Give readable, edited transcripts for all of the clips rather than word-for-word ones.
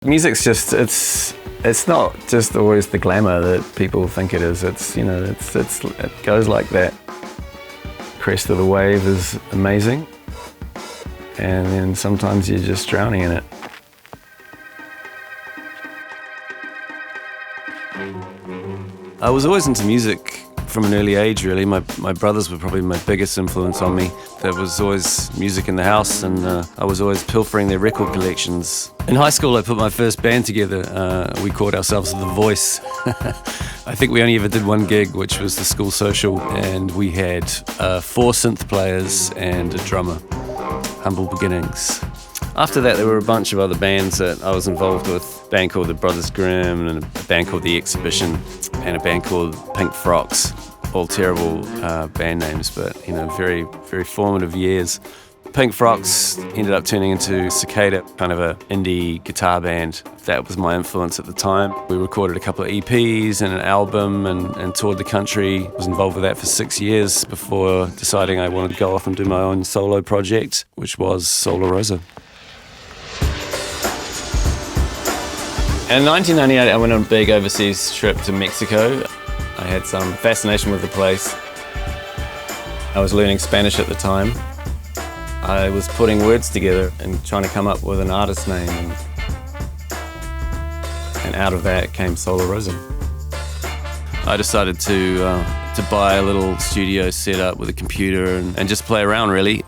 Music's just, it's not just always the glamour that people think it is. It's, you know, it goes like that. Crest of the wave is amazing, and then sometimes you're just drowning in it. I was always into music from an early age, really. My brothers were probably my biggest influence on me. There was always music in the house, and I was always pilfering their record collections. In high school, I put my first band together. We called ourselves The Voice. I think we only ever did one gig, which was the school social, and we had 4 synth players and a drummer. Humble beginnings. After that, there were a bunch of other bands that I was involved with. A band called the Brothers Grimm, and a band called The Exhibition, and a band called Pink Frocks. All terrible band names, but you know, very, very formative years. Pink Frocks ended up turning into Cicada, kind of an indie guitar band. That was my influence at the time. We recorded a couple of EPs and an album and toured the country. I was involved with that for 6 years before deciding I wanted to go off and do my own solo project, which was Sola Rosa. In 1998, I went on a big overseas trip to Mexico. I had some fascination with the place. I was learning Spanish at the time. I was putting words together and trying to come up with an artist name. And out of that came Sola Rosa. I decided to buy a little studio set up with a computer and just play around, really.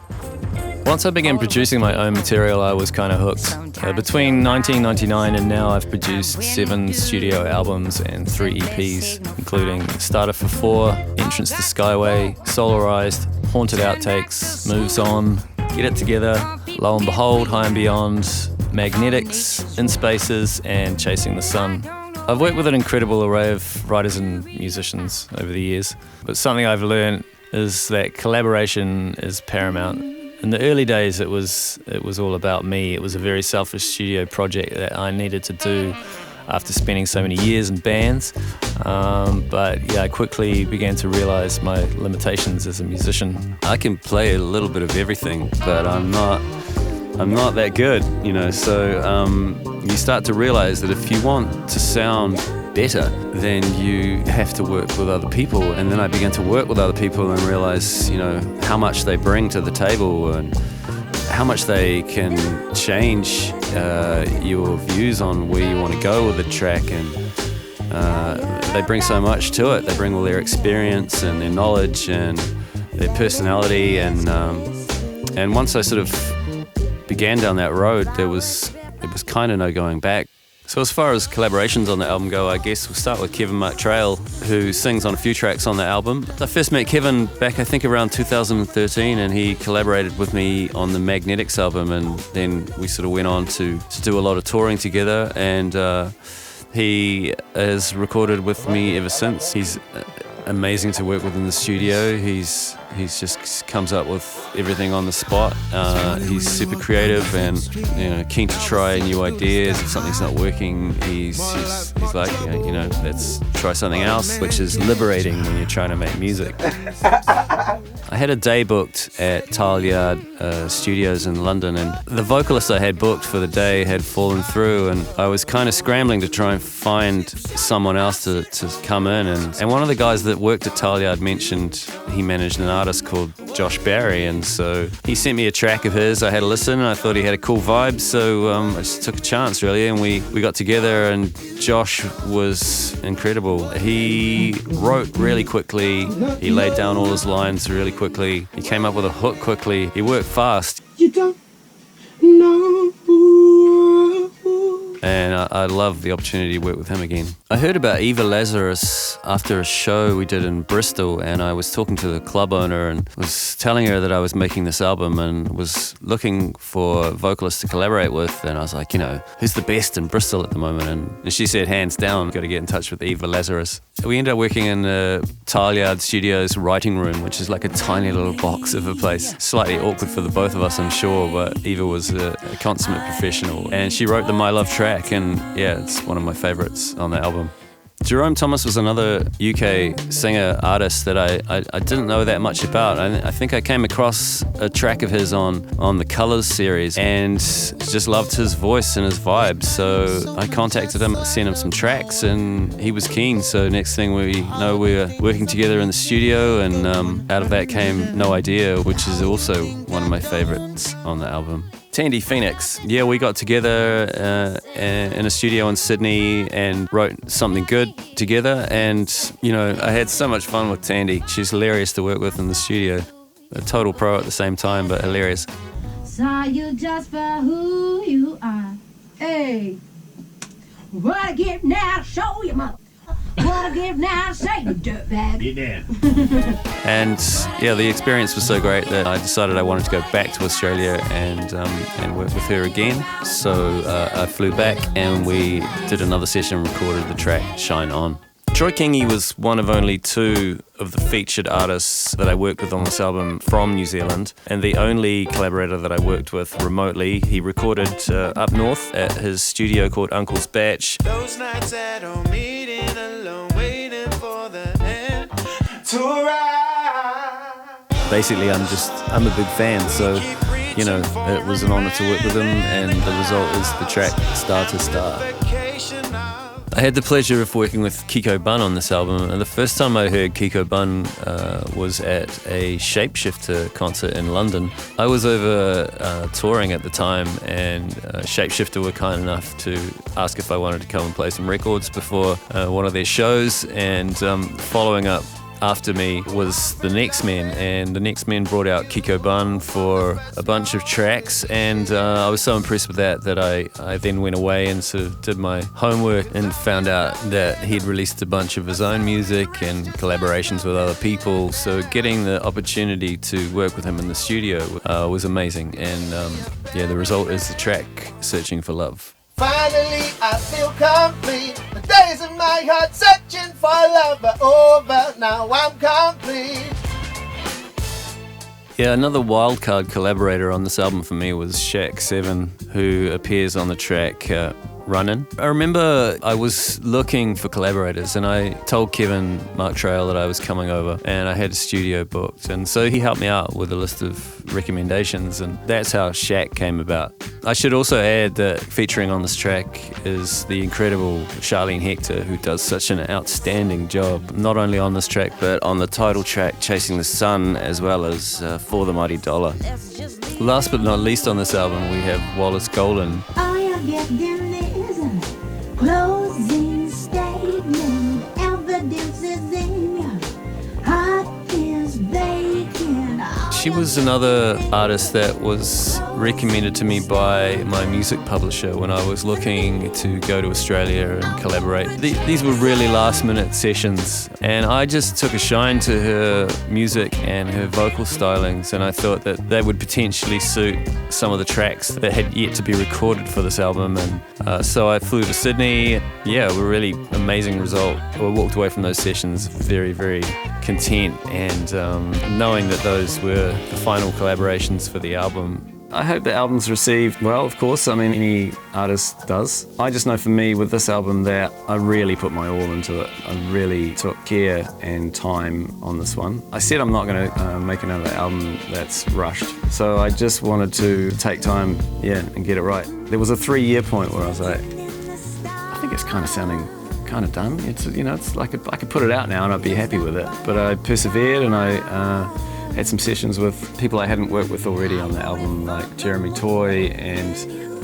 Once I began producing my own material, I was kind of hooked. Between 1999 and now, I've produced 7 studio albums and 3 EPs, including Starter for 4, Entrance to Skyway, Solarized, Haunted Outtakes, Moves On, Get It Together, Lo and Behold, High and Beyond, Magnetics, In Spaces, and Chasing the Sun. I've worked with an incredible array of writers and musicians over the years, but something I've learned is that collaboration is paramount. In the early days, it was all about me. It was a very selfish studio project that I needed to do after spending so many years in bands. But yeah, I quickly began to realize my limitations as a musician. I can play a little bit of everything, but I'm not that good, you know. So you start to realize that if you want to sound better, then you have to work with other people. And then I began to work with other people and realize, you know, how much they bring to the table and how much they can change your views on where you want to go with a track. And they bring so much to it. They bring all their experience and their knowledge and their personality. And once I sort of began down that road, it was kind of no going back. So as far as collaborations on the album go, I guess we'll start with Kevin Mark-Trail, who sings on a few tracks on the album. I first met Kevin back, I think, around 2013, and he collaborated with me on the Magnetics album, and then we sort of went on to do a lot of touring together, and he has recorded with me ever since. He's amazing to work with in the studio. He's just comes up with everything on the spot. He's super creative and, you know, keen to try new ideas. If something's not working, he's like, you know, let's try something else, which is liberating when you're trying to make music. I had a day booked at Tile Yard Studios in London, and the vocalist I had booked for the day had fallen through, and I was kind of scrambling to try and find someone else to come in. And one of the guys that worked at Tile Yard mentioned he managed an artist called Josh Barry, and so he sent me a track of his. I had a listen and I thought he had a cool vibe, so I just took a chance, really, and we got together, and Josh was incredible. He wrote really quickly, he laid down all his lines really quickly, he came up with a hook quickly, he worked fast. You don't know. And I love the opportunity to work with him again. I heard about Eva Lazarus after a show we did in Bristol, and I was talking to the club owner and was telling her that I was making this album and was looking for vocalists to collaborate with, and I was like, you know, who's the best in Bristol at the moment? And she said, hands down, got to get in touch with Eva Lazarus. We ended up working in the Tile Yard Studios writing room, which is like a tiny little box of a place. Slightly awkward for the both of us, I'm sure, but Eva was a consummate professional, and she wrote the My Love track, and yeah, it's one of my favorites on the album. Jerome Thomas was another UK singer artist that I didn't know that much about. I think I came across a track of his on the Colours series and just loved his voice and his vibe. So I contacted him, sent him some tracks, and he was keen. So next thing we know, we were working together in the studio, and out of that came No Idea, which is also one of my favourites on the album. Tandy Phoenix. Yeah, we got together in a studio in Sydney and wrote something good together. And, you know, I had so much fun with Tandy. She's hilarious to work with in the studio. A total pro at the same time, but hilarious. Saw you just for who you are. Hey, what I give now to show you, mother. What I give now to say you dirtbag. Be dead. And yeah, the experience was so great that I decided I wanted to go back to Australia and work with her again. So I flew back and we did another session and recorded the track Shine On. Troy Kingi was one of only two of the featured artists that I worked with on this album from New Zealand, and the only collaborator that I worked with remotely. He recorded up north at his studio called Uncle's Batch. Those nights at home meeting alone, waiting for the end to arrive. Basically, I'm a big fan, so you know, it was an honour to work with him, and the result is the track Star to Star. I had the pleasure of working with Kiko Bunn on this album, and the first time I heard Kiko Bunn was at a Shapeshifter concert in London. I was over touring at the time, and Shapeshifter were kind enough to ask if I wanted to come and play some records before one of their shows, and following up after me was the Next Men, and the Next Men brought out Kiko Bunn for a bunch of tracks, and I was so impressed with that I then went away and sort of did my homework and found out that he'd released a bunch of his own music and collaborations with other people. So getting the opportunity to work with him in the studio was amazing, and yeah, the result is the track Searching for Love. Finally, I feel complete. The days of my heart searching for love are over. Now I'm complete. Yeah, another wildcard collaborator on this album for me was Shaq 7, who appears on the track Runnin'. I remember I was looking for collaborators, and I told Kevin Mark Trail that I was coming over, and I had a studio booked, and so he helped me out with a list of recommendations, and that's how Shaq came about. I should also add that featuring on this track is the incredible Charlene Hector, who does such an outstanding job, not only on this track, but on the title track, Chasing the Sun, as well as For the Mighty Dollar. Last but not least on this album, we have Wallace Golan. All you get then is a closing statement. Evidence is in your heart is vacant. She was another artist that was recommended to me by my music publisher when I was looking to go to Australia and collaborate. These were really last-minute sessions, and I just took a shine to her music and her vocal stylings, and I thought that they would potentially suit some of the tracks that had yet to be recorded for this album, and so I flew to Sydney. Yeah, a really amazing result. I walked away from those sessions very, very content, and knowing that those were the final collaborations for the album. I hope the album's received well, of course. I mean, any artist does. I just know for me with this album that I really put my all into it. I really took care and time on this one. I said I'm not going to make another album that's rushed. So I just wanted to take time, and get it right. There was a 3-year point where I was like, I think it's kind of sounding kind of done. It's, you know, it's like I could put it out now and I'd be happy with it. But I persevered, and I had some sessions with people I hadn't worked with already on the album, like Jeremy Toy and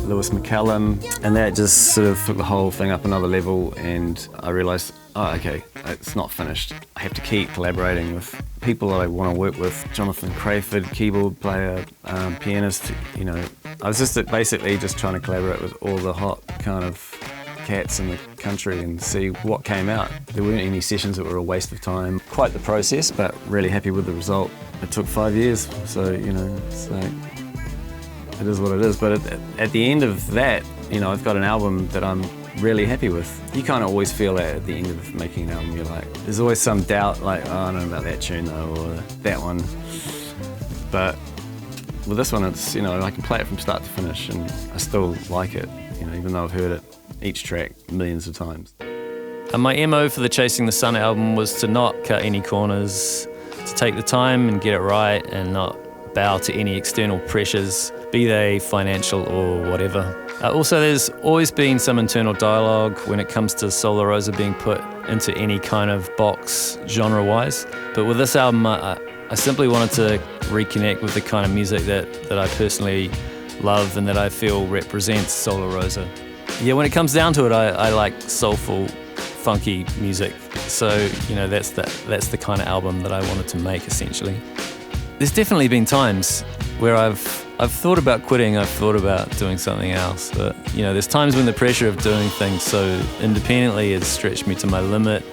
Lewis McMillan, and that just sort of took the whole thing up another level, and I realised, oh, okay, it's not finished. I have to keep collaborating with people that I want to work with. Jonathan Crayford, keyboard player, pianist, you know. I was just basically just trying to collaborate with all the hot kind of cats in the country and see what came out. There weren't any sessions that were a waste of time. Quite the process, but really happy with the result. It took 5 years, so, you know, it's like, it is what it is. But at the end of that, you know, I've got an album that I'm really happy with. You kind of always feel that at the end of making an album. You're like, there's always some doubt, like, oh, I don't know about that tune though, or that one. But with this one, it's, you know, I can play it from start to finish, and I still like it, you know, even though I've heard it, each track, millions of times. And my MO for the Chasing the Sun album was to not cut any corners, to take the time and get it right and not bow to any external pressures, be they financial or whatever. Also, there's always been some internal dialogue when it comes to Sola Rosa being put into any kind of box genre-wise. But with this album, I simply wanted to reconnect with the kind of music that I personally love and that I feel represents Sola Rosa. Yeah, when it comes down to it, I like soulful, funky music. So, you know, that's the kind of album that I wanted to make, essentially. There's definitely been times where I've thought about quitting, I've thought about doing something else, but you know, there's times when the pressure of doing things so independently has stretched me to my limit.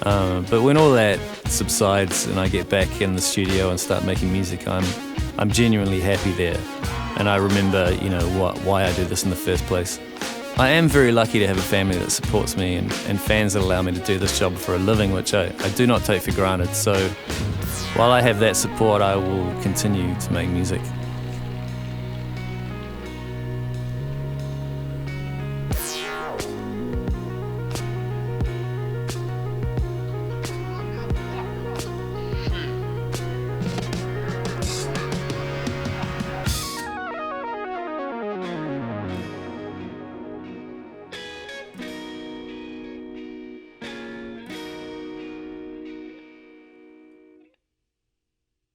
But when all that subsides and I get back in the studio and start making music, I'm genuinely happy there, and I remember, you know, why I do this in the first place. I am very lucky to have a family that supports me and fans that allow me to do this job for a living, which I do not take for granted. So while I have that support, I will continue to make music.